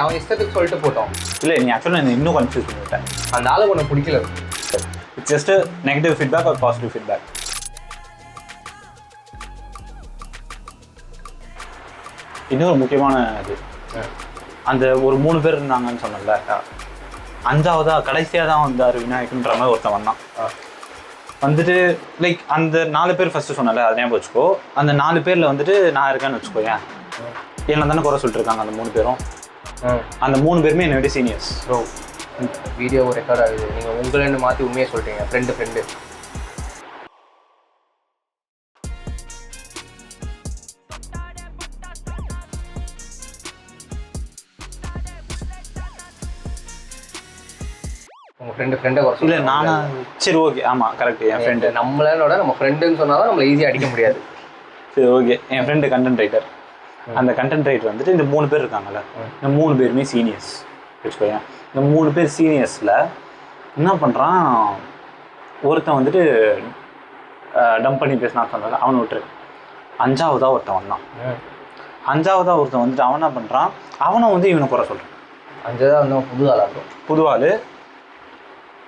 அவன் இஷ்டத்துக்கு சொல்லிட்டு போட்டோம். இல்லை நீ ஆக்சுவலாக இன்னும் கன்ஃபியூஸ் பண்ணிவிட்டேன். அந்த ஆளு ஒன்று பிடிக்கல. It's just negative feedback or positive feedback. இன்னொரு முக்கியமான இது, அந்த ஒரு 3 பேர் இருந்தாங்கன்னு சொன்னல, 5ஆவதா கடைசியாக தான் வந்தார் விநாயகன்ற மாதிரி ஒருத்தன் வந்தான். வந்துட்டு லைக் அந்த 4 பேர் ஃபஸ்ட்டு சொன்னல, அதை ஞாபகம் வச்சுக்கோ. அந்த 4 பேரில் வந்துட்டு நான் இருக்கேன்னு வச்சுக்கோ. ஏன் என்ன தானே குறை சொல்லிட்டு இருக்காங்க அந்த 3 பேரும். அந்த 3 பேருமே என்னை விட சீனியர்ஸ். ப்ரோ வீடியோ ரெக்கார்ட் ஆகுது, நீங்கள் உங்களேன்னு மாற்றி உண்மையை சொல்கிறீங்க. ஃப்ரெண்டு உங்கள் ஃப்ரெண்டை குறை இல்லை நானா? சரி ஓகே, ஆமாம் கரெக்ட். என் ஃப்ரெண்டு நம்மளோட நம்ம ஃப்ரெண்டுன்னு சொன்னால் தான் நம்மளை ஈஸியாக அடிக்க முடியாது. சரி ஓகே, என் ஃப்ரெண்டு கண்டென்ட் ரைட்டர். அந்த கண்டென்ட் ரைட்டர் வந்துட்டு இந்த 3 பேர் இருக்காங்கல்ல, இந்த 3 பேருமே சீனியர்ஸ் வச்சுக்கோயேன். இந்த 3 பேர் சீனியர்ஸில் என்ன பண்ணுறான், ஒருத்தன் வந்துட்டு டம்ப் பண்ணி பேசினா சொன்னால அவனை விட்டுரு. 5ஆவதா ஒருத்தன் வந்தான். 5ஆவதா ஒருத்தன் வந்துட்டு அவன் என்ன பண்ணுறான், அவனை வந்து இவனை குறை சொல்கிறான். 5ஆவதா வந்தவன் புது ஆள். புது ஆள்,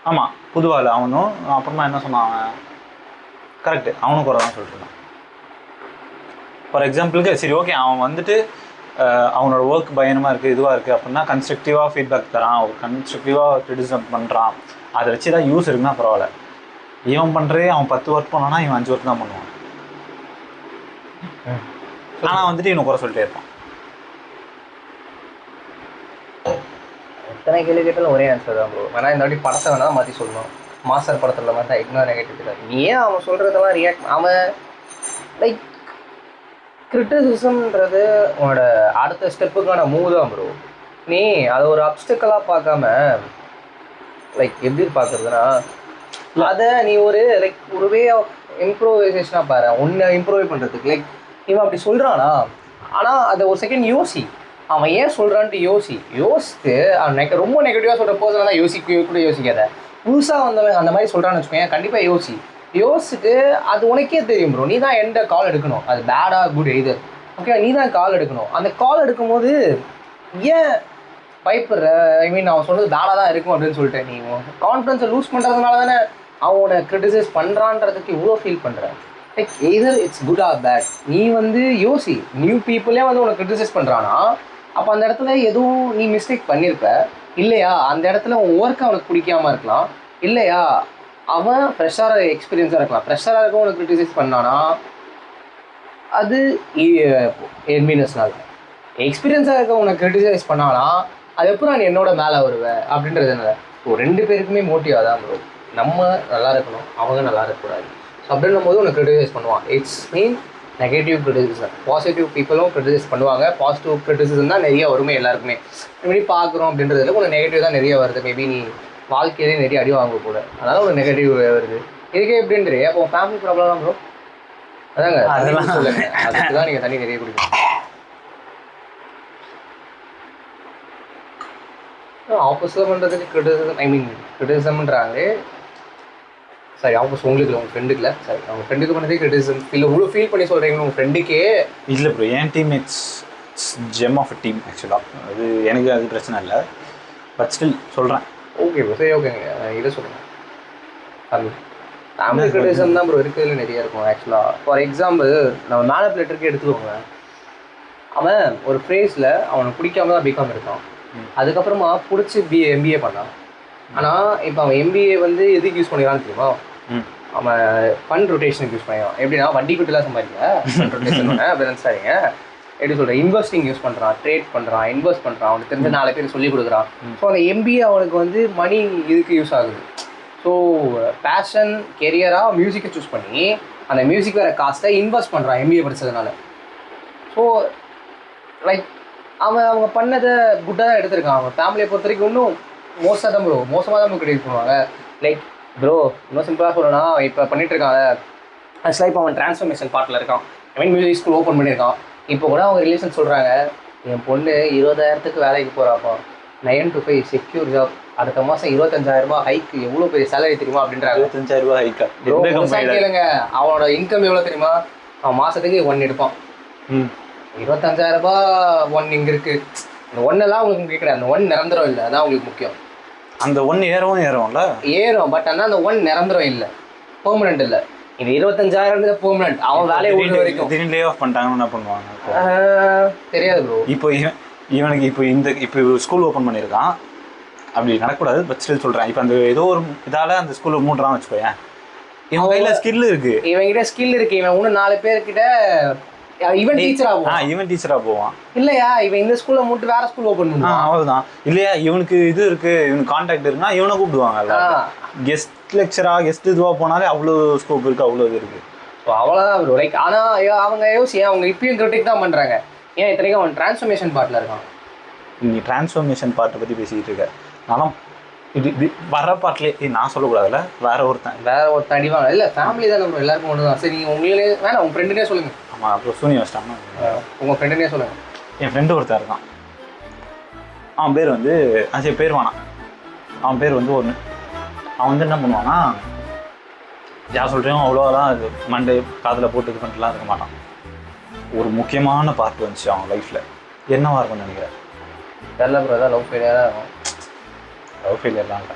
ஆமாம் புது ஆள் அவனும். அப்புறமா என்ன சொன்னான் அவன், கரெக்டு அவனும் குறை தான் சொல்லிட்டுருந்தான். ஃபார் எக்ஸாம்பிளுக்கு சரி ஓகே, அவன் வந்துட்டு அவனோட ஒர்க் பயணமாக இருக்குது, இதுவாக இருக்குது அப்படின்னா கன்ஸ்ட்ரக்டிவாக ஃபீட்பேக் தரான், ஒரு கன்ஸ்ட்ரக்டிவாக கிரிட்டிசிசம் பண்ணுறான், அதை வச்சு தான் யூஸ் இருக்குன்னா பரவாயில்ல. இவன் பண்ணுறே அவன் 10 ஒர்க் பண்ணானா இவன் 5 ஒர்க் தான் பண்ணுவான். ஆனால் வந்துட்டு இவனை குறை சொல்லிட்டே இருப்பான். எத்தனை கேள்வி கேட்டாலும் ஒரே ஆன்சர் தான் ப்ரோ. வேணா இந்த வாட்டி படத்தை வேணா மாற்றி சொல்லணும். மாஸ்டர் படத்தில் மாதிரி தான் இக்னோர் நெகட்டிவ். நீ ஏன் அவன் சொல்கிறதெல்லாம் ரியாக்ட், அவன் லைக் கிரிட்டிசிசம்ன்றது உன்னோட அடுத்த ஸ்டெப்புக்கான மூவ் தான் ப்ரோ. நீ அதை ஒரு அப்டிக்கலாக பார்க்காம லைக் எப்படி பார்க்குறதுனா, அதை நீ ஒரு லைக் ஒரு வே ஆஃப் இம்ப்ரோவைசேஷனாக பாரு. ஒன்று இம்ப்ரூவ் பண்ணுறதுக்கு லைக் இவன் அப்படி சொல்கிறானா, ஆனால் அதை ஒரு செகண்ட் யோசி, அவன் ஏன் சொல்கிறான்ட்டு யோசித்து அவன் ரொம்ப நெகட்டிவாக சொல்கிற பர்சனாக தான் கூட யோசிக்காத. புதுசாக வந்தவன் அந்த மாதிரி சொல்கிறான்னு வச்சுக்கோங்க, கண்டிப்பாக யோசிச்சுட்டு அது உனக்கே தெரியும் ப்ரோ. நீ தான் எந்த கால் எடுக்கணும், அது பேடா குட் இது ஓகே, நீ தான் கால் எடுக்கணும். அந்த கால் எடுக்கும்போது ஏன் பயப்படுற, ஐ மீன் அவன் சொல்கிறது பேடாக தான் இருக்கும் அப்படின்னு சொல்லிட்டு நீ கான்ஃபிடன்ஸை லூஸ் பண்ணுறதுனால தானே அவனை கிரிட்டிசைஸ் பண்ணுறான்றதுக்கு இவ்வளோ ஃபீல் பண்ணுற. Like either it's good or bad. நீ வந்து யோசி, நியூ பீப்புளே வந்து உனக்கு கிரிட்டிசைஸ் பண்ணுறான்னா அப்போ அந்த இடத்துல எதுவும் நீ மிஸ்டேக் பண்ணியிருப்ப இல்லையா? அந்த இடத்துல உன் ஒர்க் அவனுக்கு பிடிக்காமல் இருக்கலாம், இல்லையா அவன் ஃப்ரெஷ்ஷாக எக்ஸ்பீரியன்ஸாக இருக்கலாம். ஃப்ரெஷ்ஷாக இருக்க உனக்கு கிரிட்டிசைஸ் பண்ணானா அது என்மீனஸ்னால், எக்ஸ்பீரியன்ஸாக இருக்க உனக்கு கிரிட்டிசைஸ் பண்ணானா அது எப்போ நான் என்னோட மேலே வருவேன் அப்படின்றது என்ன. ஸோ 2 பேருக்குமே மோட்டிவாக தான் ப்ரோ. நம்ம நல்லா இருக்கணும், அவங்க நல்லா இருக்கக்கூடாது. ஸோ அப்படின்னும் போது உனக்கு கிரிட்டிசைஸ் பண்ணுவான். It's mean negative criticism. Positive பீப்புளும் கிரிட்டிசைஸ் பண்ணுவாங்க. பாசிட்டிவ் கிரிட்டிசிசம் தான் நிறைய வருமே எல்லாருக்குமே. இப்படி பார்க்குறோம் அப்படின்றதுல உனக்கு நெகட்டிவ் தான் நிறைய வருது. மேபி நீ வாழ்க்கையிலே நிறைய அடி வாங்க கூட, அதனால ஒரு நெகட்டிவ் வருது. இதுக்கே எப்படின்றே அப்போ ஃபேமிலி ப்ராப்ளம் தான் ப்ரோ. அதாங்க அதெல்லாம் சொல்லுங்க, அதுக்கு தான் நீங்கள் தண்ணி நிறைய குடிக்கணும். ஆப்போசிட்டில் பண்ணுறதுக்கு கிரிட்டிசிசம், ஐ மீன் கிரிட்டிசிசம்ன்றாங்க. சரி ஆப்போசிட் உங்களுக்கு இல்லை, உங்கள் ஃப்ரெண்டுக்கு இல்லை, சரி அவங்க ஃப்ரெண்டுக்கு பண்ணதே கிரிட்டிசிசம் இல்லை, இவ்வளோ ஃபீல் பண்ணி சொல்கிறீங்க உங்கள் ஃப்ரெண்டுக்கே இல்லை ப்ரோ. என் team it's gem of a team ஆக்சுவலாக. அது எனக்கு அது பிரச்சனை இல்லை, பட் ஸ்டில் சொல்கிறேன். ஓகே ப்ரோ, சரி ஓகேங்க. இதை சொல்லுங்கள். ஃபேமிலி கிரிட்டிசிசம் தான் ப்ரோ இருக்கிறதுல நிறைய இருக்கும் ஆக்சுவலாக. ஃபார் எக்ஸாம்பிள் நம்ம மேனிபுலேட்டருக்கு எடுத்துக்கோங்க. அவன் ஒரு ஃப்ரேஸில் அவனுக்கு பிடிக்காம தான் பிகாம் இருக்கான், அதுக்கப்புறமா பிடிச்சி எம்பிஏ பண்ணான். ஆனால் இப்போ அவன் எம்பிஏ வந்து எதுக்கு யூஸ் பண்ணிக்கிறான்னு தெரியுமா? அவன் ஃபண்ட் ரொட்டேஷனுக்கு யூஸ் பண்ணிக்கிறான். எப்படின்னா வட்டி குட்டிலாம் சம்பாதிங்க ஃபண்ட் ரொட்டேஷன் அப்படின்னு சரிங்க எப்படி சொல்கிறேன், இன்வெஸ்டிங் யூஸ் பண்ணுறான், ட்ரேட் பண்ணுறான், இன்வெஸ்ட் பண்ணுறான், அவனுக்கு தெரிஞ்ச 4 பேர் சொல்லிக் கொடுக்குறான். ஸோ அந்த எம்பிஏ அவனுக்கு வந்து மணி இதுக்கு யூஸ் ஆகுது. ஸோ பேஷன் கெரியராக மியூசிக்கை சூஸ் பண்ணி அந்த மியூசிக் வேறு காஸ்ட்டை இன்வெஸ்ட் பண்ணுறான் எம்பிஏ படித்ததுனால. ஸோ லைக் அவங்க பண்ணதை குட்டாக தான் எடுத்திருக்கான். அவன் ஃபேமிலியை பொறுத்த வரைக்கும் இன்னும் மோசமாக தான் ப்ரோ, மோசமாக தான் கிரியேட் பண்ணுவாங்க. லைக் ப்ரோ இன்னும் சிம்பிளாக சொல்லணும்னா இப்போ பண்ணிகிட்ருக்காங்க ஆக்சுவலாக. இப்போ அவன் ட்ரான்ஸ்ஃபர்மேஷன் பார்ட்டில் இருக்கான். ஐ மீன் மியூசிக் ஸ்கூல் ஓப்பன் பண்ணியிருக்கான். இப்போ கூட அவங்க ரிலேஷன் சொல்கிறாங்க, என் பொண்ணு 20,000க்கு வேலைக்கு போகிறாப்பா, 9 to 5 செக்யூர் ஜாப், அடுத்த மாதம் 25,000 ஹைக்கு, எவ்வளோ பெரிய சேலரி தெரியுமா அப்படின்றாங்க. 25,000 ஹைக்கா? கேளுங்க, அவனோட இன்கம் எவ்வளோ தெரியுமா? அவன் மாதத்துக்கு 1 எடுப்பான். 25,000 1 இங்கே இருக்குது. இந்த ஒன்னெல்லாம் உங்களுக்கு முக்கியம் கிடையாது. அந்த ஒன் நிரந்தரம் இல்லை, அதான் உங்களுக்கு முக்கியம். அந்த ஒன்று ஏறும்ல ஏறும், பட் ஆனால் அந்த ஒன் நிரந்தரம் இல்லை, பெர்மனெண்ட் இல்லை. இது 25,000 பெர்மனெண்ட். அவன் வேலையை விடுற வரைக்கும் திடீர்னு லே ஆஃப் பண்ணிட்டாங்கன்னு என்ன பண்ணுவாங்க? தெரியாது ப்ரோ. இப்போ இவனுக்கு இப்போ ஸ்கூல் ஓப்பன் பண்ணியிருக்கான், அப்படி நடக்கூடாது, பட் ஸ்டில் சொல்கிறேன். இப்போ அந்த ஏதோ ஒரு இதால் அந்த ஸ்கூலில் மூடுறான்னு வச்சுக்கோயேன், இவன் கையில் ஸ்கில் இருக்கு, இவன்கிட்ட ஸ்கில் இருக்கு, இவன் இன்னும் 4 பேர்கிட்ட இவன் டீச்சரா போவான். இவன் டீச்சரா போவான் இல்லையா? இவன் இந்த ஸ்கூல்ல மூட்டு வேற ஸ்கூல் ஓபன் பண்ணுவான். அவ்வளவுதான். இல்லையா, இவனுக்கு இது இருக்கு, இவனுக்கு கான்டாக்ட் இருக்குன்னா இவனை கூப்பிடுவாங்க. கெஸ்ட் லெக்சரா கெஸ்ட் இதுவா போனாலே அவ்வளோ ஸ்கோப் இருக்கு, அவ்வளோ இது இருக்கு. ஸோ அவ்வளோதான் ப்ரோ. லைக் ஆனால் அவங்க அவங்க இப்பயும் கிரிட்டிக் தான் பண்றாங்க. ஏன் இத்தனைக்கும் அவன் டிரான்ஸ்ஃபர்மேஷன் பார்ட்ல இருக்கான். நீ டிரான்ஸ்ஃபர்மேஷன் பார்ட்டை பத்தி பேசிக்கிட்டு இருக்க. ஆனால் இது வர பார்ட்லேயே நான் சொல்லக்கூடாதுல்ல, வேற ஒருத்தன் அடிவாங்க. இல்லை ஃபேமிலி தானே ப்ரோ, எல்லாருக்கும் ஒன்று தான். சரி நீங்கள் உங்களே வேணாம், உங்கள் ஃப்ரெண்டுனே சொல்லுங்க. ஆமாம், அப்புறம் சூனியம் வச்சிட்டாங்க. உங்கள் ஃப்ரெண்டுனே சொல்லுங்க. என் ஃப்ரெண்டு ஒருத்தர் இருக்கான், அவன் பேர் வந்து சரி பேர் வேணாம், அவன் பேர் வந்து ஒன்று. அவன் வந்து என்ன பண்ணுவான்னா, யார் சொல்கிறேன் அவ்வளோதான் இது மண்டே காதில் போட்டு இது பண்ணிட்டுலாம் இருக்க மாட்டான். ஒரு முக்கியமான பார்ட் வந்துச்சு அவன் லைஃப்பில். என்னவா இருக்கும்னு நினைக்கிறேன்? தெரியல ப்ரோ, ஏதாவது லவ் ஃபெயிலியராக தான் இருக்கும். லவ் ஃபெயிலியர்லாம் இல்லை,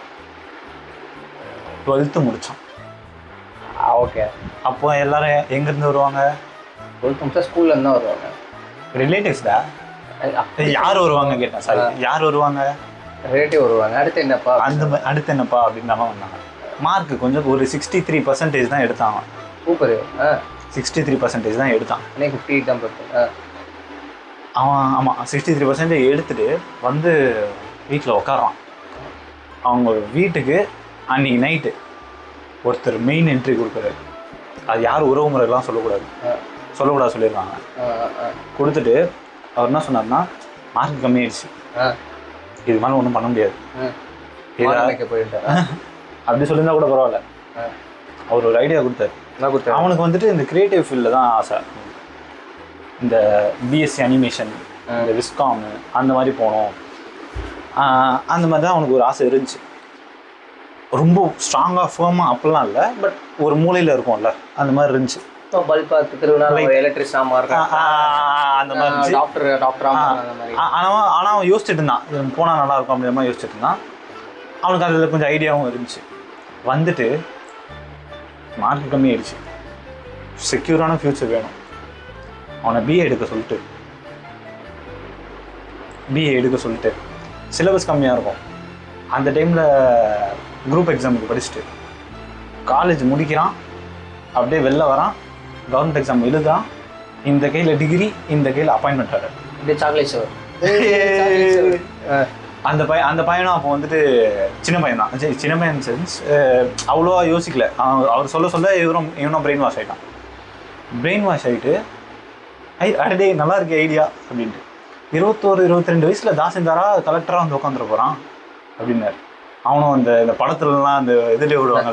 12th முடித்தான். ஓகே. அப்போ எல்லாரும் எங்கேருந்து வருவாங்க? 12th முடிச்சா ஸ்கூல்லேருந்து தான் வருவாங்க. ரிலேட்டிவ்ஸ்டா? யார் வருவாங்க கேட்டேன். சாரி, யார் வருவாங்க? ரிலேட்டிவ் வருவாங்க. அடுத்து என்னப்பா அப்படின்னு தான் வந்தாங்க. மார்க்கு கொஞ்சம் ஒரு 63% தான் எடுத்தான். சூப்பர். 63% தான் எடுத்தான். 58 தான் போட்டு அவன். ஆமாம், 63% எடுத்துட்டு வந்து வீட்டில் உட்காரான். அவங்க வீட்டுக்கு அன்றைக்கி நைட்டு ஒருத்தர் மெயின் என்ட்ரி கொடுக்குறாரு. அது யார் உறவு முறைலாம் சொல்லக்கூடாது சொல்லியிருக்காங்க. கொடுத்துட்டு அவர் என்ன சொன்னார்னா, மார்க் கம்மியாயிடுச்சு, இது மேலே ஒன்றும் பண்ண முடியாது, அப்படி சொல்லியிருந்தா கூட பரவாயில்ல. அவர் ஒரு ஐடியா கொடுத்தாரு. அவனுக்கு வந்துட்டு இந்த கிரியேட்டிவ் ஃபீல்டில் தான் ஆசை. இந்த பிஎஸ்சி அனிமேஷன், இந்த விஸ்காம் அந்த மாதிரி போகணும், அந்த மாதிரி தான் அவனுக்கு ஒரு ஆசை இருந்துச்சு. ரொம்ப ஸ்ட்ராங்காக ஃபேமாக அப்படிலாம் இல்லை, பட் ஒரு மூலையில் இருக்கும்ல அந்த மாதிரி இருந்துச்சு. அந்த மாதிரி ஆனால் அவன் யோசிச்சுட்டு இருந்தான், போனால் நல்லா இருக்கும் அப்படின்ற மாதிரி யோசிச்சுட்டு இருந்தான். அவனுக்கு அதில் கொஞ்சம் ஐடியாவும் இருந்துச்சு. வந்துட்டு மார்க் கம்மியாயிடுச்சு, செக்யூரான ஃப்யூச்சர் வேணும், அவனை பிஏ எடுக்க சொல்லிட்டு சிலபஸ் கம்மியாக இருக்கும். அந்த டைமில் குரூப் எக்ஸாமுக்கு படிச்சுட்டு காலேஜ் முடிக்கிறான், அப்படியே வெளில வரான், கவர்மெண்ட் எக்ஸாம் எழுதுறான், இந்த கையில் டிகிரி, இந்த கையில் அப்பாயின்மெண்ட் வர சாக்லேட் ஷவர். அந்த பையனும் அப்போ வந்துட்டு சின்ன பையன் சென்ஸ் அவ்வளோவா யோசிக்கல. அவர் சொல்ல இவனும் பிரெயின் வாஷ் ஆகிட்டு அடே நல்லா இருக்கு ஐடியா அப்படின்ட்டு 21-22 வயசில் தாசில்தாரா கலெக்டராக வந்து உட்காந்துட போகிறான் அப்படின்னாரு. அவனும் இந்த படத்துலலாம் அந்த இதுலேயே விடுவாங்க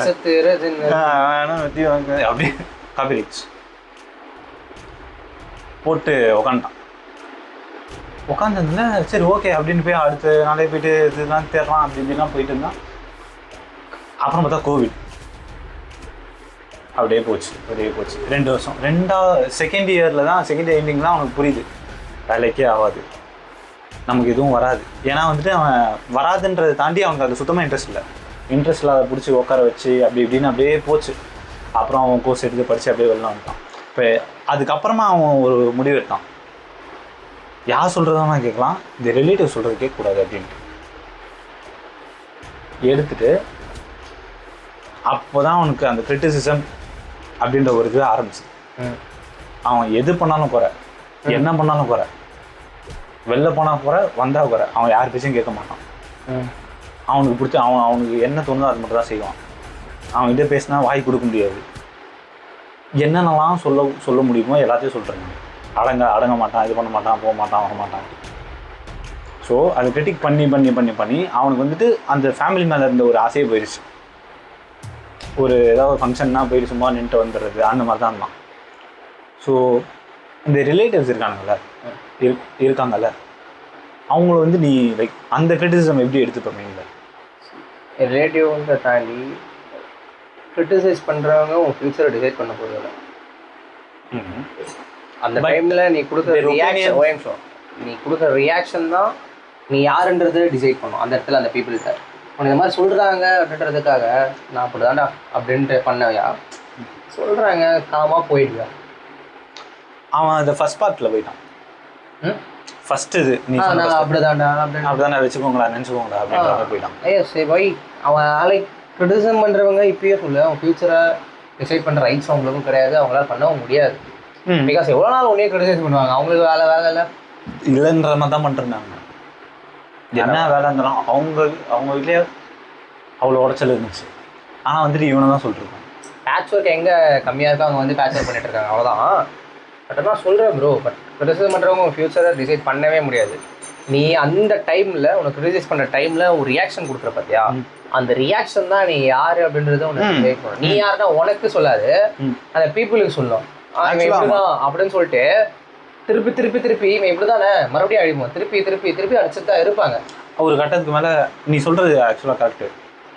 அப்படியே காப்பிரைட்ஸ் போட்டு உட்காந்துருந்தா சரி ஓகே அப்படின்னு போய் அடுத்த நாளே போயிட்டு இதுதான் தேடலாம் அப்படி இப்படிலாம் போயிட்டு இருந்தான். அப்புறம் பார்த்தா கோவிட் அப்படியே போச்சு 2 வருஷம். செகண்ட் இயர் எண்டிங் தான் அவனுக்கு புரியுது வேலைக்கே ஆகாது, நமக்கு எதுவும் வராது. ஏன்னா வந்துட்டு அவன் வராதுன்றதை தாண்டி அவனுக்கு அது சுத்தமாக இன்ட்ரெஸ்ட் இல்லாத பிடிச்சி உட்கார வச்சு அப்படி இப்படின்னு அப்படியே போச்சு. அப்புறம் அவன் கோர்ஸ் எடுத்து படித்து அப்படியே வெளில வந்துட்டான். இப்போ அதுக்கப்புறமா அவன் ஒரு முடிவு எடுத்தான், யார் சொல்கிறதானா கேட்கலாம், இந்த ரிலேட்டிவ் சொல்கிறது கேட்கக்கூடாது அப்படின்ட்டு எடுத்துட்டு அப்போ தான் அவனுக்கு அந்த கிரிட்டிசிசம் அப்படின்ற ஒரு இது ஆரம்பிச்சு. அவன் எது பண்ணாலும் குறை, என்ன பண்ணாலும் குறை, வெளில போனால் குறை, வந்தால் குறை, அவன் யார் பேச்சையும் கேட்க மாட்டான். அவனுக்கு பிடிச்ச அவனுக்கு என்ன தோணுதோ அது மட்டும் தான் செய்வான். அவன் கிட்டே பேசினா வாய் கொடுக்க முடியாது, என்னென்னலாம் சொல்ல முடியுமோ எல்லாத்தையும் சொல்கிறேன். அடங்க மாட்டான், இது பண்ண மாட்டான், போக மாட்டான், வர மாட்டான். ஸோ அதை கிரிட்டிக் பண்ணி அவனுக்கு வந்துட்டு அந்த ஃபேமிலி மேலே இருந்த ஒரு ஆசையே போயிடுச்சு. ஒரு ஏதாவது ஃபங்க்ஷன்னா போயிட்டு சும்மா நின்றுட்டு வந்துடுறது அந்த மாதிரி தான் இருந்தான். ஸோ இந்த ரிலேட்டிவ்ஸ் இருக்காங்கல்ல அவங்கள வந்து நீ லைக் அந்த கிரிட்டிசிசம் எப்படி எடுத்துப்பீங்க? ரிலேட்டிவ்ன்ற தாண்டி கிரிட்டிசைஸ் பண்ணுறவங்க உன் ஃபியூச்சரை டிசைட் பண்ண போகிறதில்ல. அந்த டைமில் நீ கொடுக்குற ரியாக்ஷன் தான் நீ யாருன்றது டிசைட் பண்ணும் அந்த இடத்துல அந்த பீப்புள்கிட்ட. உனக்கு இந்த மாதிரி சொல்கிறாங்க அப்படின்றதுக்காக நான் அப்படி தான்டா அப்படின்ட்டு பண்ணவையா சொல்கிறாங்க காமாக போயிடுவேன். அவன் அந்த ஃபர்ஸ்ட் பார்ட்டில் போயிட்டான். ஃபர்ஸ்ட் இது நீ நான் அப்படிதான்டா அப்படிதானே வச்சுக்கோங்களா நினச்சிக்கோங்களா அப்படின்ற மாதிரி போயிட்டான். சரி வை அவன் லைக் கிரிட்டிசம் பண்ணுறவங்க இப்பயே சொல்லு அவன் ஃபியூச்சரை டிசைட் பண்ணுற ரைட்ஸ் அவங்களுக்கும் கிடையாது, அவங்களால பண்ணவும் முடியாது. பிகாஸ் எவ்வளோ நாள் ஒன்றே கிரிட்டிசைஸ் பண்ணுவாங்க, அவங்களுக்கு வேலை இல்லை இல்லைன்ற மாதிரி தான் பண்ணிருந்தாங்க. என்ன வேலை இருந்தாலும் அவங்க வீட்லேயே அவ்வளோ உடச்சல் இருந்துச்சு. ஆனால் வந்துட்டு இவனை தான் சொல்லிட்டுருக்கான் பேட்ச் ஒர்க் எங்கே கம்மியாக இருக்கோ அவங்க வந்து பேட்ச் ஒர்க் பண்ணிட்டு இருக்காங்க அவ்வளோதான். பட் நான் சொல்கிறேன் ப்ரோ, பட் கிரிட்டிசைஸ் பண்ணுறவங்க உங்கள் ஃபியூச்சரை டிசைட் பண்ணவே முடியாது. நீ அந்த டைமில் உனக்கு கிரிட்டிசைஸ் பண்ணுற டைமில் ஒரு ரியாக்ஷன் கொடுக்குற பார்த்தியா, அந்த ரியாக்ஷன் தான் நீ யார் அப்படின்றத உனக்கு டிசைட் பண்ணணும். நீ யாருன்னா உனக்கு சொல்லாது அந்த பீப்புளுக்கு சொல்லணும் இப்படிதான் அப்படின்னு சொல்லிட்டு திருப்பி திருப்பி திருப்பி இவன் இப்படிதானே மறுபடியும் அழிப்போம், திருப்பி திருப்பி திருப்பி அடிச்சுட்டு தான் இருப்பாங்க. ஒரு கட்டத்துக்கு மேலே நீ சொல்கிறது ஆக்சுவலாக கரெக்டு,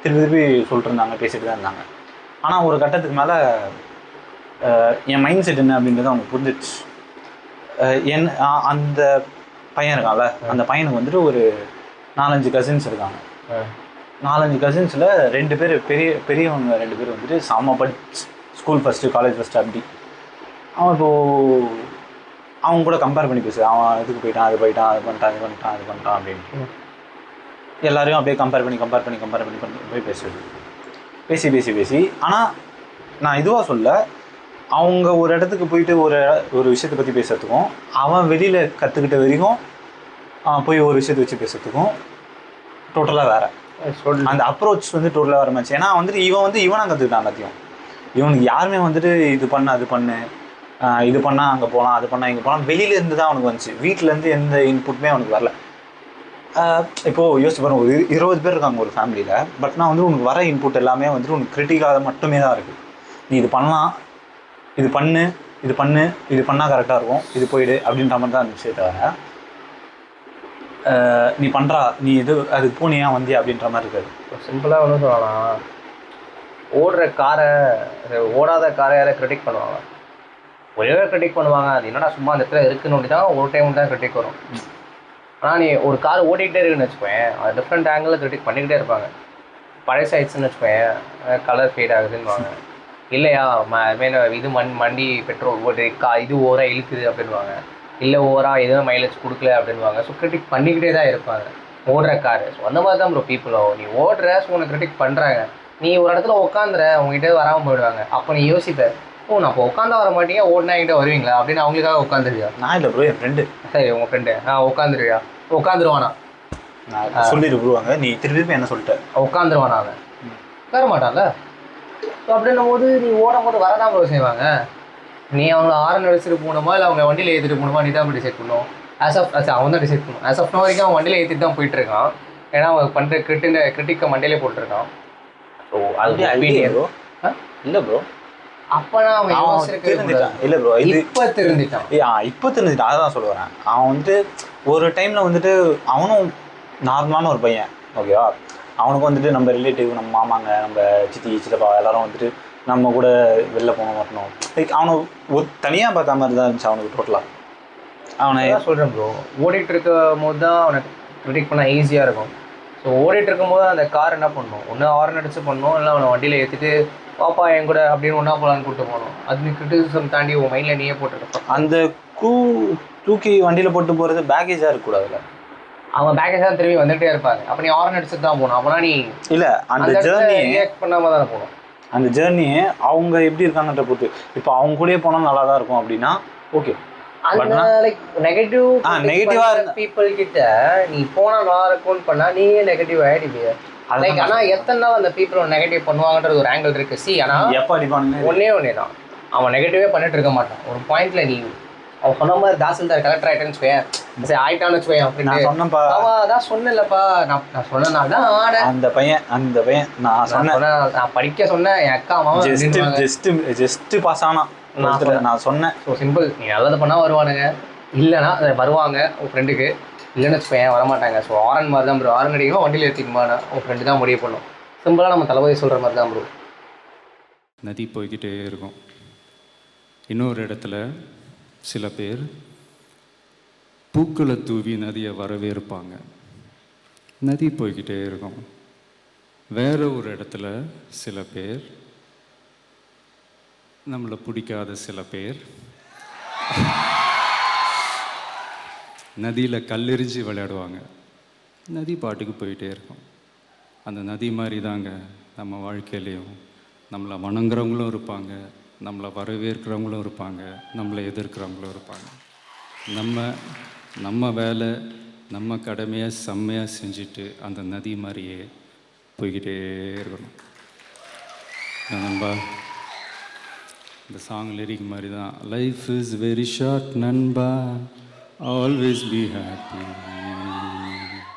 திருப்பி திருப்பி சொல்லிட்டு இருந்தாங்க பேசிட்டு தான் இருந்தாங்க. ஆனால் ஒரு கட்டத்துக்கு மேலே என் மைண்ட் செட் என்ன அப்படின்றது அவனுக்கு புரிஞ்சிடுச்சு. அந்த பையன் இருக்கான்ல, அந்த பையனுக்கு வந்துட்டு ஒரு 4-5 கசின்ஸ் இருக்காங்க. 4-5 கசின்ஸில் 2 பேர் பெரியவங்க 2 பேர் வந்துட்டு செம்ம படிச்சு ஸ்கூல் ஃபஸ்ட்டு காலேஜ் ஃபஸ்ட்டு அப்படி. அவன் இப்போது அவங்க கூட கம்பேர் பண்ணி பேசு, அவன் இதுக்கு போயிட்டான் அது போயிட்டான் அது பண்ணிட்டான் இது பண்ணிட்டான் அது பண்ணிட்டான் அப்படின்ட்டு எல்லாரையும் அப்படியே கம்பேர் பண்ணி போய் பேசுறது பேசி. ஆனால் நான் இதுவாக சொல்ல, அவங்க ஒரு இடத்துக்கு போயிட்டு ஒரு விஷயத்தை பற்றி பேசுறதுக்கும் அவன் வெளியில் கற்றுக்கிட்ட வரைக்கும் போய் ஒரு விஷயத்தை வச்சு பேசுறதுக்கும் டோட்டலாக வேறு. அந்த அப்ரோச் வந்து டோட்டலாக வேறு மேட்ச். ஏன்னா வந்துட்டு இவனாக கற்றுக்கிட்டான் எல்லாத்தையும். இவனுக்கு யாருமே வந்துட்டு இது பண்ணு அது பண்ணு இது பண்ணால் அங்கே போகலாம் அது பண்ணால் இங்கே போகலாம் வெளியிலேருந்து தான் அவனுக்கு வந்துச்சு. வீட்டிலேருந்து எந்த இன்புட்டுமே அவனுக்கு வரல. இப்போது யோசிச்சு பாருங்க, ஒரு 20 பேர் இருக்காங்க ஒரு ஃபேமிலியில். பட் நான் வந்து உனக்கு வர இன்புட் எல்லாமே வந்துட்டு உனக்கு கிரிட்டிக்காக மட்டுமே தான் இருக்குது. நீ இது பண்ணலாம், இது பண்ணால் கரெக்டாக இருக்கும், இது போயிடு அப்படின்ற மாதிரி தான் இருந்துச்சு. தவிர நீ பண்ணுறா நீ இது அதுக்கு போனியா வந்தியா அப்படின்ற மாதிரி இருக்காது. சிம்பிளாக ஒன்றும் சொல்லலாம், ஓடாத காரை யாரை கிரிட்டிக் பண்ணுவாங்க, ஒரே கிரிட்டிக் பண்ணுவாங்க. அது என்னடா சும்மா அந்த இடத்துல இருக்குன்னு ஒண்டி தான் ஒரு டைம் தான் கிரிட்டிக் வரும். ஆனால் நீ ஒரு கார் ஓட்டிகிட்டே இருக்குன்னு வச்சுக்கோயேன், அது டிஃப்ரெண்ட் ஆங்கிளில் கிரிட்டிக் பண்ணிக்கிட்டே இருப்பாங்க. பழசாயிடுச்சுன்னு வச்சுக்கோயேன், கலர் ஃபேட் ஆகுதுன்னுவாங்க. இல்லையா இது மண்டி பெட்ரோல் இது ஓவராக இழுக்குது அப்படின்வாங்க. இல்லை ஓவராக எதுவும் மைலேஜ் கொடுக்கல அப்படின்வாங்க. ஸோ கிரிட்டிக் பண்ணிக்கிட்டே தான் இருப்பாங்க ஓடுற காரு. ஸோ அந்த மாதிரி தான் ப்ரோ பீப்புளோ, நீ ஓடுற ஸோ உனக்கு கிரிட்டிக் பண்ணுறாங்க. நீ ஒரு இடத்துல உட்காந்துற உங்ககிட்ட வராமல் போயிடுவாங்க. அப்போ நீ யோசிப்ப, நான் அப்போ உட்காந்து வர மாட்டீங்க, ஓடினா என்கிட்ட வருவீங்களா அப்படின்னு அவங்களுக்காக உட்காந்துருவியா? நான் இல்லை ப்ரோ, என் ஃப்ரெண்டு. சரி உங்கள் ஃப்ரெண்டு உட்காந்துருவியா? உட்காந்துருவானா? சொல்லிட்டு போடுவாங்க, நீ திருப்பி என்ன சொல்லிட்ட உட்காந்துருவானா? அவன் உட்கார மாட்டான்ல. ஸோ அப்படின்னும் போது நீ ஓடும் போது வரதான் ப்ரோ செய்வாங்க. நீ அவங்கள ஆரன் அடிச்சுட்டு போகணுமா இல்லை அவங்க வண்டியில் ஏற்றிட்டு போகணுமா, நீ தான் டிசைட் பண்ணணும். அவன் தான் டிசைட் பண்ணணும். ஆஸ் ஆஃப் நோ வரைக்கும் அவன் வண்டியில் ஏற்றிட்டு தான் போயிட்டு இருக்கான். ஏன்னா அவன் பண்ணுற கிரிட்டிக்கை மண்டியிலே போட்டுருக்கான். ஸோ அது இல்லை ப்ரோ, அப்பனா அவன் தெரிஞ்சிட்டான். இல்லை ப்ரோ, இப்போ தெரிஞ்சிட்டான். அதான் சொல்ல வரேன். அவன் வந்துட்டு ஒரு டைமில் வந்துட்டு அவனும் நார்மலான ஒரு பையன், ஓகேவா. அவனுக்கு வந்துட்டு நம்ம ரிலேட்டிவ், நம்ம மாமாங்க, நம்ம சித்தி சித்தப்பா எல்லாரும் வந்துட்டு நம்ம கூட வெளில போக மாட்டோம். லைக் அவனை தனியாக பார்த்த மாதிரி தான் இருந்துச்சு அவனுக்கு டோட்டலாக. அவனை சொல்கிறேன் ப்ரோ, ஓடிட்டு இருக்கும் போது தான் அவனை ப்ரிடிக்ட் பண்ண ஈஸியாக இருக்கும். ஸோ ஓடிட்டு இருக்கும்போது அந்த கார் என்ன பண்ணணும், ஒன்று ஹார்ன் அடிச்சு பண்ணணும், இல்லை அவனை வண்டியில் ஏற்றிட்டு பாப்பா என் கூட அப்படின்னு ஒன்றா போகலான்னு கூப்பிட்டு போகணும். அது நீ கிரிட்டிசிசம் தாண்டி உன் மைண்டில் நீயே போட்டுருப்பான். அந்த தூக்கி வண்டியில் போட்டு போகிறது பேக்கேஜாக இருக்கக்கூடாதுல்ல. அவன் பேக்கேஜ் தான் திரும்பி வந்துகிட்டே இருப்பாங்க. அப்போ நீ ஹார்ன் அடிச்சுட்டு தான் போகணும். அப்போனா நீ இல்லை அந்த ஜேர்னி ரியாக்ட் பண்ணாமல் தானே போகணும். அந்த ஜேர்னியை அவங்க எப்படி இருக்காங்கன்ற பொறுத்து. இப்போ அவங்க கூடயே போனால் நல்லா தான் இருக்கும் அப்படின்னா ஓகே. லைக் நெகட்டிவா பீப்புள் கிட்ட நீ போனா நல்லா இருக்கும்னு பண்ணா நீயே நெகட்டிவ் ஆயிடுவிய. லைக் ஆனா எத்தனை நாள் அந்த பீப்புள் நெகட்டிவ் பண்ணுவாங்கன்றது ஒரு ஆங்கிள் இருக்கு. ஆனா எப்போ அடிப்பானுங்க ஒன்னே தான், அவன் நெகட்டிவே பண்ணிட்டு இருக்க மாட்டான். ஒரு பாயிண்ட்ல நீ அவன் சொன்ன மாதிரி தாசில்தார் கலெக்டர் ஆயிட்டேன்னு வச்சுக்கோயேன், ஆயிட்டான்னு வச்சுக்கோயேன் அப்படின்னு சொன்னப்பா. அதான் சொன்னேன்லப்பா, நான் சொன்னனால தான் அந்த பையன் நான் சொன்னேன், நான் படிக்க சொன்னேன். என் அக்கா அம்மாவும் ஜஸ்ட் பாஸ் ஆனா நான் சொன்னேன். ஸோ சிம்பிள், நீ நல்லது பண்ணால் வருவானுங்க, இல்லைனா அதை வருவாங்க உன் ஃப்ரெண்டுக்கு, இல்லைன்னு வச்சுப்பேன் வரமாட்டாங்க. ஸோ ஆரன் மாதிரி தான் ப்ரோ, ஆரன் அடிக்கணும் வண்டியில் ஏற்றிக்குமானா உன் ஃப்ரெண்டு தான் முடிவு பண்ணும். சிம்பிளாக நம்ம தளபதி சொல்கிற மாதிரி தான் ப்ரோ. நதி போய்கிட்டே இருக்கும். இன்னொரு இடத்துல சில பேர் பூக்களை தூவி நதியை வரவேற்பாங்க. நதி போய்கிட்டே இருக்கும். வேற ஒரு இடத்துல சில பேர், நம்மளை பிடிக்காத சில பேர் நதியில் கல்லெறிஞ்சு விளையாடுவாங்க. நதி பாட்டுக்கு போயிட்டே இருக்கும். அந்த நதி மாதிரி தாங்க நம்ம வாழ்க்கையிலையும் நம்மளை வணங்குறவங்களும் இருப்பாங்க, நம்மளை வரவேற்கிறவங்களும் இருப்பாங்க, நம்மளை எதிர்க்கிறவங்களும் இருப்பாங்க. நம்ம வேலை, நம்ம கடமையை செம்மையாக செஞ்சுட்டு அந்த நதி மாதிரியே போய்கிட்டே இருக்கணும். நண்பா, இந்த சாங் லிரிக் மாதிரி தான், லைஃப் இஸ் வெரி ஷார்ட் நண்பா, ஆல்வேஸ் பி ஹாப்பி.